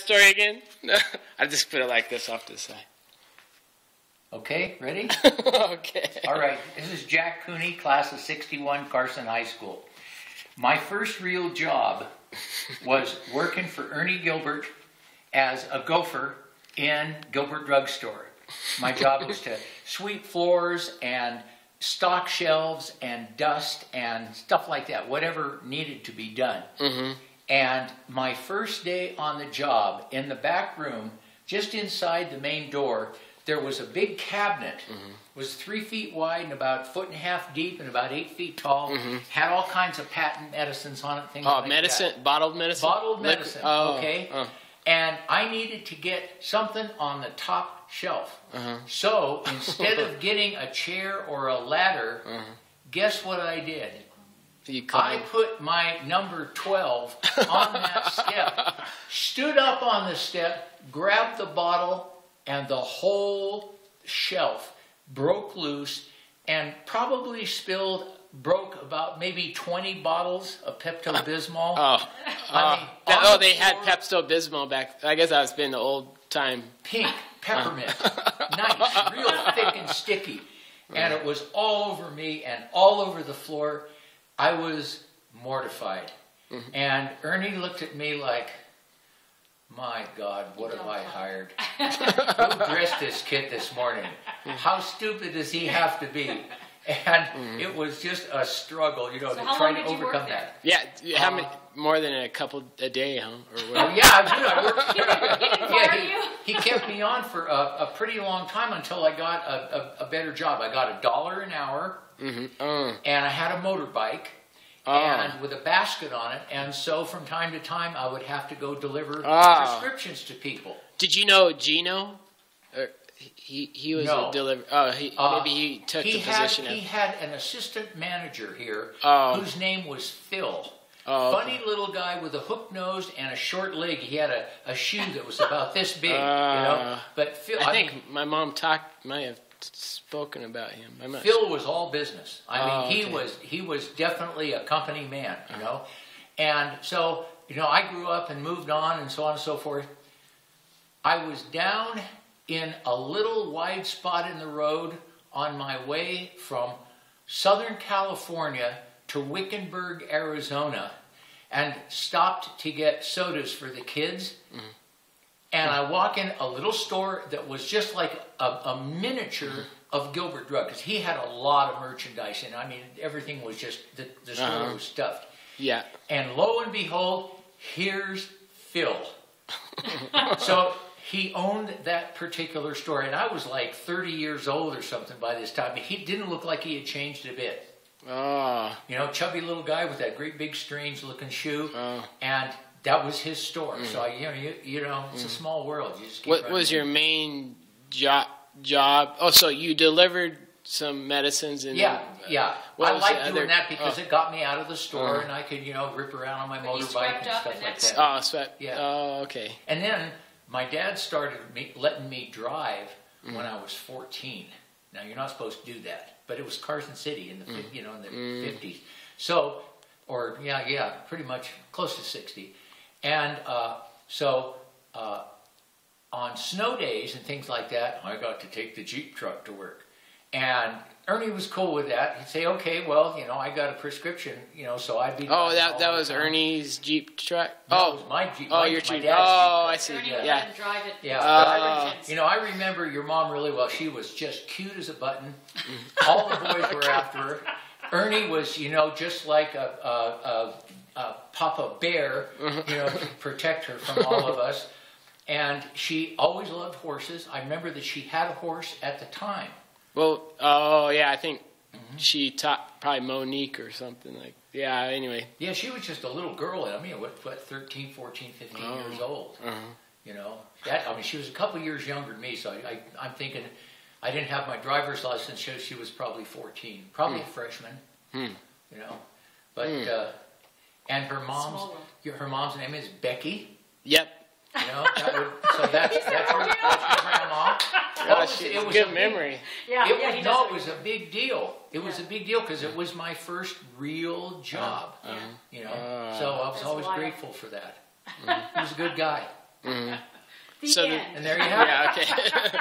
story again? No, I just put it like this off to the side. Okay, ready? Okay. All right, this is Jack Cooney, class of 61, Carson High School. My first real job was working for Ernie Gilbert as a gopher in Gilbert Drugstore. My job was to sweep floors and stock shelves and dust and stuff like that, whatever needed to be done. Mm-hmm. And my first day on the job, in the back room, just inside the main door, there was a big cabinet. Mm-hmm. It was 3 feet wide and about 1.5 feet deep and about 8 feet tall. Mm-hmm. Had all kinds of patent medicines on it, things like medicine, that. Bottled medicine? Bottled medicine, okay. And I needed to get something on the top shelf. So instead of getting a chair or a ladder, guess what I did? I put my number 12 on that step, stood up on the step, grabbed the bottle, and the whole shelf broke loose and probably broke about maybe 20 bottles of Pepto-Bismol. They had Pepto-Bismol back. I guess that was been the old time. Pink, peppermint, nice, real thick and sticky. And it was all over me and all over the floor. I was mortified. And Ernie looked at me like, my God, what have I hired? Who dressed this kid this morning? How stupid does he have to be? And it was just a struggle, you know, to try to overcome that. Yeah, how many, more than a couple a day, huh? Or yeah, I worked. He kept me on for a pretty long time until I got a better job. I got $1 an hour, and I had a motorbike. And with a basket on it, and so from time to time I would have to go deliver prescriptions to people. Did you know Gino? Or he was a delivery. Maybe he took the position. He had an assistant manager here whose name was Phil. Funny little guy with a hook nose and a short leg. He had a shoe that was about this big, you know. But Phil, I think my mom might have spoken about him. Phil was all business. I mean, he was definitely a company man, you know. And so, you know, I grew up and moved on and so on and so forth. I was down in a little wide spot in the road on my way from Southern California to Wickenburg, Arizona, and stopped to get sodas for the kids. And I walk in a little store that was just like a miniature of Gilbert Drug, because he had a lot of merchandise in it. I mean, everything was just, the store was stuffed. Yeah. And lo and behold, here's Phil. So he owned that particular store, and I was like 30 years old or something by this time. He didn't look like he had changed a bit. You know, chubby little guy with that great big strange looking shoe. And that was his store. So, you know, it's a small world. You just keep what was your main job? Oh, so you delivered some medicines? And yeah. I liked doing that because it got me out of the store and I could, you know, rip around on my motorbike and stuff like that. Oh, swept. Yeah. Oh, okay. And then my dad started letting me drive when I was 14. Now, you're not supposed to do that. But it was Carson City in the, you know, in the 50s. So, or, pretty much close to 60. And on snow days and things like that, I got to take the Jeep truck to work. And Ernie was cool with that. He'd say, okay, well, you know, I got a prescription, you know, so I'd be... Oh, that was Ernie's Jeep truck? No, it was my Jeep. Oh, your Jeep. Oh, I see. Ernie didn't drive it. Yeah. You know, I remember your mom really well. She was just cute as a button. All the boys were after her. Ernie was, you know, just like a Papa Bear, you know, to protect her from all of us. And she always loved horses. I remember that she had a horse at the time. Well, I think she taught probably Monique or something like. Yeah, anyway. Yeah, she was just a little girl. I mean, what 13, 14, 15 years old. You know, she was a couple years younger than me, so I'm thinking I didn't have my driver's license, so she was probably 14, probably a freshman. You know, but and her mom's name is Becky. Yep. You know, that's your grandma. It was good memory. It was a big deal. It was a big deal because it was my first real job. You know, so I was always grateful for that. He was a good guy. The So end. And there you have it. yeah, okay.